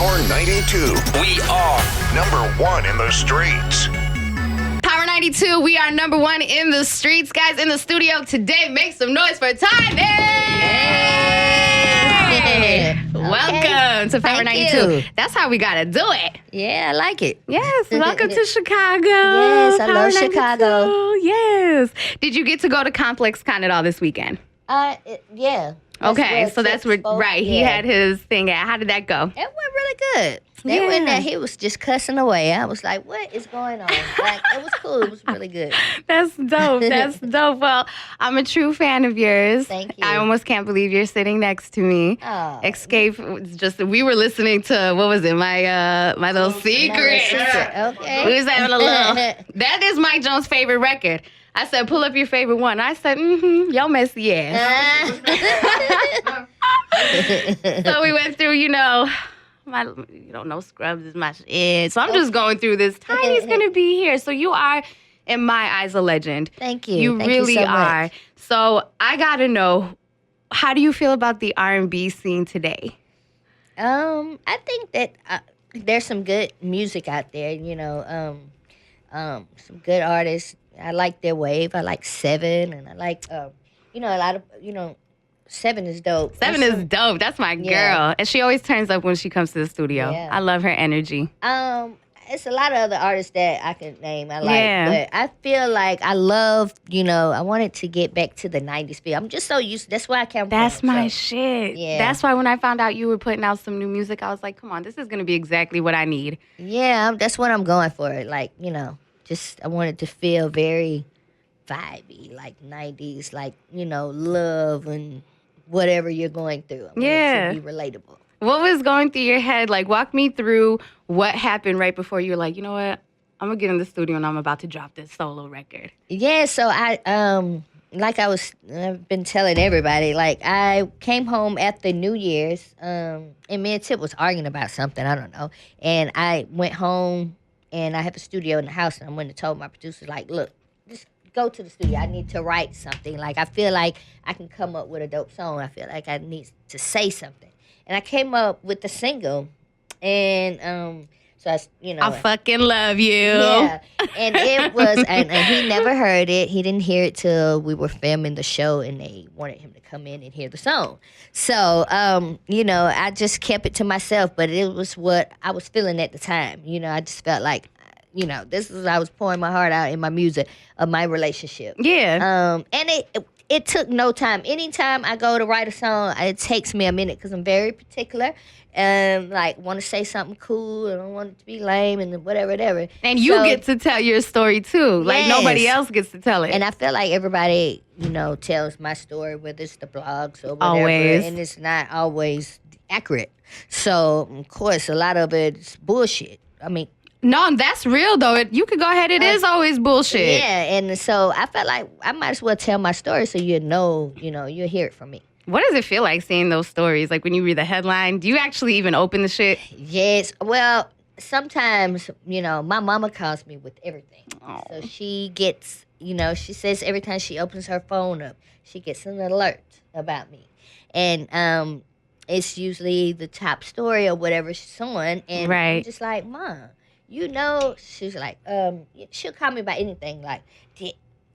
Power 92. We are number one in the streets. Power 92, we are number one in the streets. Guys, in the studio today, make some noise for Tiny! Yay! Welcome to Power Thank 92. you. That's how we gotta do it. Yeah, I like it. Yes, welcome to Chicago. Yes, I Power love 92. Chicago. Yes. Did you get to go to Complex Con at all this weekend? Yeah. Okay, so that's where, right, he had his thing at. How did that go? It went really good. They went there, he was just cussing away. I was like, what is going on? Like, it was cool. It was really good. That's dope. That's dope. Well, I'm a true fan of yours. Thank you. I almost can't believe you're sitting next to me. Oh. Escape was just, we were listening to, what was it, my little secret. Okay. We was having a little, that is Mike Jones' favorite record. I said, pull up your favorite one. I said, yo messy ass. So we went through, no scrubs is my shit. So I'm just going through this. Tiny's going to be here. So you are, in my eyes, a legend. Thank you. You Thank really you so are. much. So I got to know, how do you feel about the R&B scene today? I think that there's some good music out there, some good artists. I like their wave. I like Seven, and I like, a lot of, Seven is dope. Seven is dope. That's my girl. And she always turns up when she comes to the studio. Yeah. I love her energy. It's a lot of other artists that I can name I like, but I feel like I love, I wanted to get back to the 90s feel. I'm just so used to, that's where I came from. That's my shit. Yeah. That's why when I found out you were putting out some new music, I was like, come on, this is going to be exactly what I need. Yeah, that's what I'm going for. Like, just I wanted to feel very vibey, like 90s, like, love and whatever you're going through. I want it to be relatable. What was going through your head? Like, walk me through what happened right before you were like, you know what? I'm going to get in the studio and I'm about to drop this solo record. Yeah, so I've been telling everybody, like, I came home after New Year's, and me and Tip was arguing about something, I don't know. And I went home, and I have a studio in the house, and I went and told my producer, like, look, just go to the studio. I need to write something. Like, I feel like I can come up with a dope song. I feel like I need to say something. And I came up with the single, and so I fucking love you. Yeah, and it was, and he never heard it. He didn't hear it till we were filming the show, and they wanted him to come in and hear the song. So, I just kept it to myself, but it was what I was feeling at the time. I just felt like, this is I was pouring my heart out in my music of my relationship. Yeah. And it took no time. Anytime I go to write a song, it takes me a minute because I'm very particular. And want to say something cool. I don't want it to be lame and whatever. And you get to tell your story too. Like nobody else gets to tell it. And I feel like everybody, tells my story, whether it's the blogs or whatever. Always. And it's not always accurate. So, of course, a lot of it's bullshit. I mean, no, that's real though. You could go ahead. It is always bullshit. yeah, and so I felt like I might as well tell my story so you'll hear it from me. What does it feel like seeing those stories? Like when you read the headline, do you actually even open the shit? Yes. Well, sometimes, my mama calls me with everything. Oh. So she gets, she says every time she opens her phone up, she gets an alert about me. And it's usually the top story or whatever she's on. And I'm just like, Mom, she's like, she'll call me about anything. Like,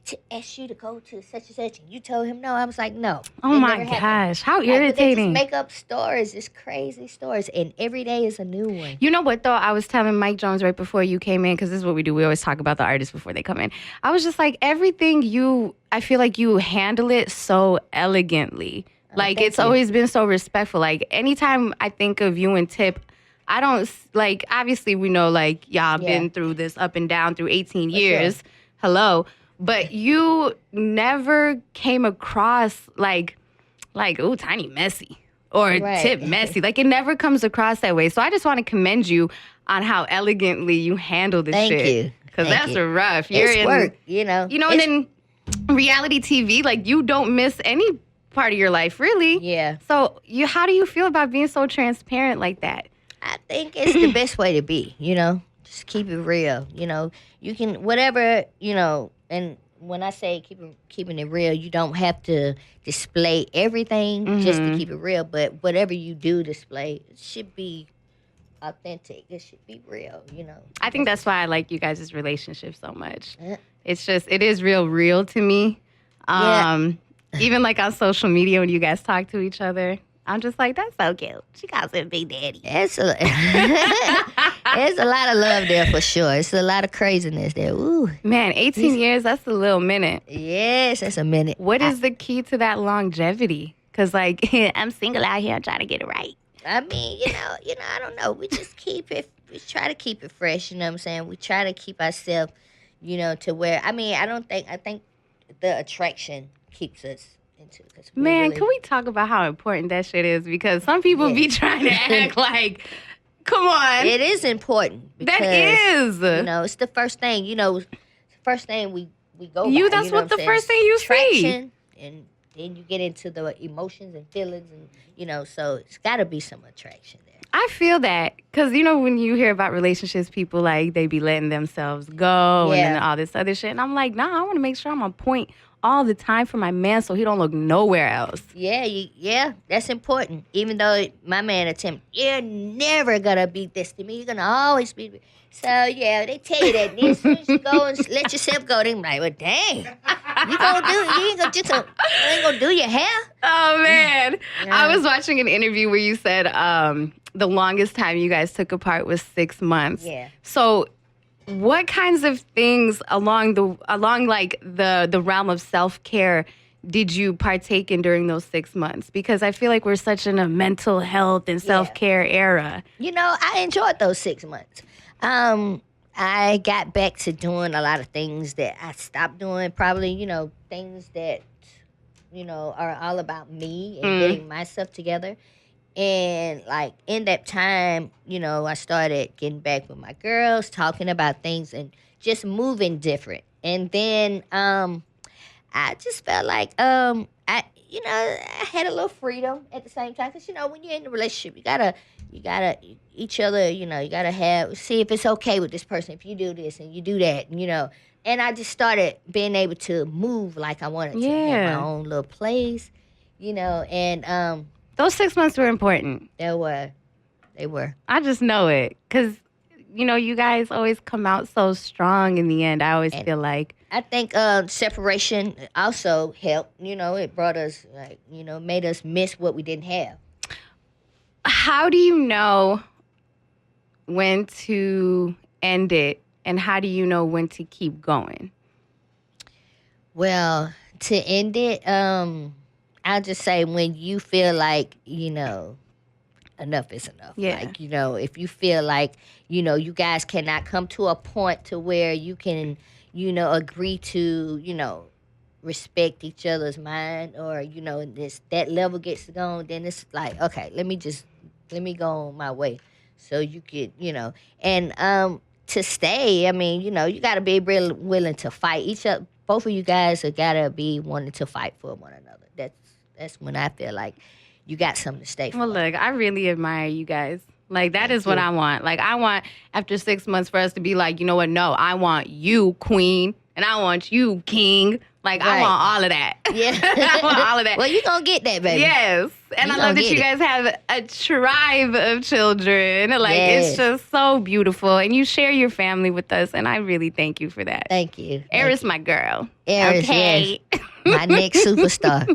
to ask you to go to such and such, and you told him no. I was like, no. Oh my gosh, how irritating! They just make up stories, just crazy stories, and every day is a new one. You know what though? I was telling Mike Jones right before you came in, because this is what we do. We always talk about the artists before they come in. I was just like, I feel like you handle it so elegantly. Like it's always been so respectful. Like anytime I think of you and Tip, I don't like. Obviously, we know like y'all been through this up and down through 18 years. Sure. Hello. But you never came across like, ooh, Tiny messy or Tip messy. Like, it never comes across that way. So I just want to commend you on how elegantly you handle this shit. Thank you. Because that's rough. It's work, and then reality TV, like, you don't miss any part of your life, really. Yeah. So how do you feel about being so transparent like that? I think it's the best way to be, Just keep it real, You can, whatever, and when I say keeping it real, you don't have to display everything just to keep it real. But whatever you do display, it should be authentic. It should be real, you know. I think that's why I like you guys' relationship so much. Yeah. It's just, it is real to me. Even like on social media when you guys talk to each other, I'm just like, that's so cute. She calls him Big Daddy. It's a, there's a lot of love there for sure. It's a lot of craziness there. Ooh. Man, 18 years, that's a little minute. Yes, that's a minute. What is the key to that longevity? Because, like, I'm single out here. I'm trying to get it right. I mean, I don't know. We just we try to keep it fresh, you know what I'm saying? We try to keep ourselves, to where, I think the attraction keeps us into it. Man, can we talk about how important that shit is? Because some people be trying to act like, come on. It is important. Because, that is. It's the first thing, first thing we go by. That's what the first thing you see. And then you get into the emotions and feelings and, so it's got to be some attraction there. I feel that because, when you hear about relationships, people, like, they be letting themselves go and then all this other shit. And I'm like, nah, I want to make sure I'm on point all the time for my man so he don't look nowhere else. Yeah, that's important. Even though my man you're never going to be this to me. You're going to always be. So, yeah, they tell you that. Then as soon as you go and let yourself go, they're like, well, dang. You ain't going to do your hair? Oh, man. Yeah. I was watching an interview where you said the longest time you guys took apart was 6 months. Yeah. So what kinds of things along like the realm of self-care did you partake in during those 6 months? Because I feel like we're such in a mental health and self-care era. I enjoyed those 6 months. I got back to doing a lot of things that I stopped doing. Probably, things that, are all about me and getting myself together. And, like, in that time, I started getting back with my girls, talking about things and just moving different. And then I just felt like I had a little freedom at the same time. Because, when you're in a relationship, you gotta each other, you gotta see if it's okay with this person, if you do this and you do that, And I just started being able to move like I wanted to. Have my own little place, and those 6 months were important. They were. I just know it because, you guys always come out so strong in the end. I always feel like. I think separation also helped. It brought us, made us miss what we didn't have. How do you know when to end it, and how do you know when to keep going? Well, to end it, I'll just say when you feel like, enough is enough. Yeah. Like, if you feel like, you guys cannot come to a point to where you can, agree to, respect each other's mind or, that level gets going, then it's like, okay, let me go on my way. So you could, and to stay, I mean, you got to be really willing to fight each other. Both of you guys have got to be wanting to fight for one another. That's when I feel like you got something to stay for. Well, look, I really admire you guys. Like, that is what I want. Like, I want, after 6 months, for us to be like, you know what? No, I want you, queen, and I want you, king. Like, I want all of that. Yeah. I want all of that. Well, you're going to get that, baby. Yes. And I love that you guys have a tribe of children. Like, it's just so beautiful. And you share your family with us, and I really thank you for that. Thank you. Eris, my girl. Eris, okay. Yes. My next superstar.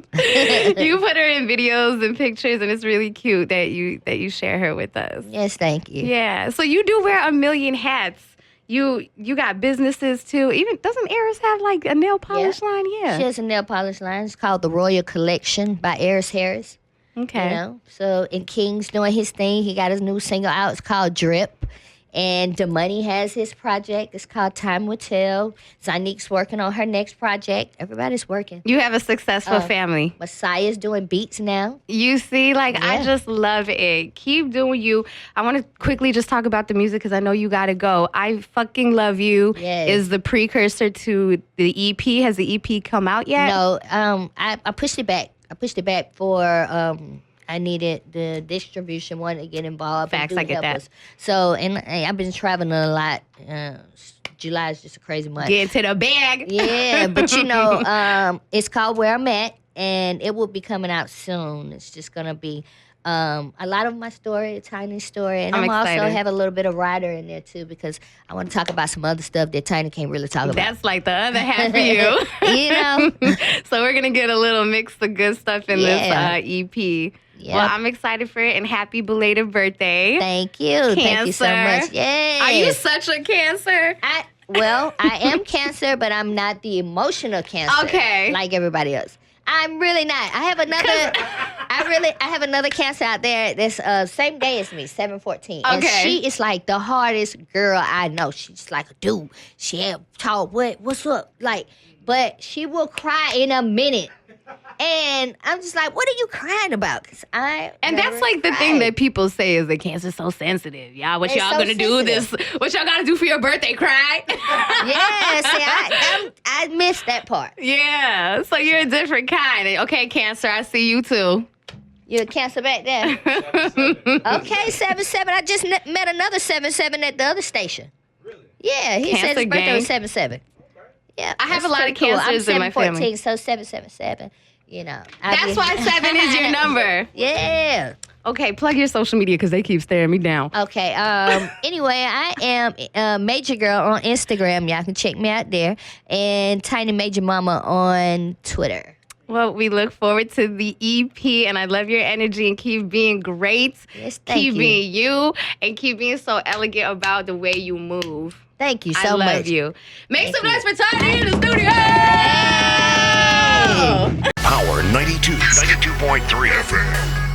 You put her in videos and pictures, and it's really cute that you share her with us. Yes, thank you. Yeah. So you do wear a million hats. You got businesses too. Even doesn't Eris have like a nail polish line? Yeah. She has a nail polish line. It's called the Royal Collection by Eris Harris. Okay. So and King's doing his thing. He got his new single out. It's called Drip. And Money has his project. It's called Time Will Tell. Zanique's working on her next project. Everybody's working. You have a successful family. Messiah's doing beats now. You see, I just love it. Keep doing you. I want to quickly just talk about the music because I know you got to go. I fucking love you. Yes. Is the precursor to the EP. Has the EP come out yet? No, I pushed it back. I pushed it back for I needed the distribution, wanted to get involved. Facts, I get that. Us. So, and I've been traveling a lot. July is just a crazy month. Get to the bag. Yeah, but it's called Where I'm At, and it will be coming out soon. It's just going to be A lot of my story, a tiny story, and I'm also excited. have a little bit of writer in there too because I want to talk about some other stuff that Tiny can't really talk about. That's like the other half of you. You know? So we're gonna get a little mix of good stuff in Yeah. this EP. Yep. Well, I'm excited for it, and happy belated birthday. Thank you. Thank you so Cancer. much. Yay. Are you such a Cancer? I am Cancer, but I'm not the emotional Cancer. Okay. Like everybody else. I'm really not. I have another Cancer out there that's same day as me, 7/14. And Okay. she is like the hardest girl I know. She's like a dude. She ain't talk, what's up? Like, but she will cry in a minute. And I'm just like, what are you crying about? And that's like the thing that people say is that Cancer's so sensitive. Yeah, what They're y'all so gonna do this? sensitive. What y'all gotta do for your birthday? Cry? Yeah, see, I missed that part. Yeah, so you're a different kind. Okay, Cancer, I see you too. You're a Cancer back there. Okay, 7/7. I just met another 7/7 at the other station. Really? Yeah, he said Cancer his birthday was gang. 7/7. Yeah, I have that's a lot of pretty cool. Cancers I'm in my family. 7/14, so 7/7. You know. That's why 7 is your number. Yeah. Okay, plug your social media because they keep staring me down. Okay. Anyway, I am Major Girl on Instagram. Y'all can check me out there, and Tiny Major Mama on Twitter. Well, we look forward to the EP, and I love your energy and keep being great. Yes, thank keep you. being you, and keep being so elegant about the way you move. Thank you I so love much. you. Make Thank some you. noise for Tiny in the studio. Hey! Power 92.3 FM.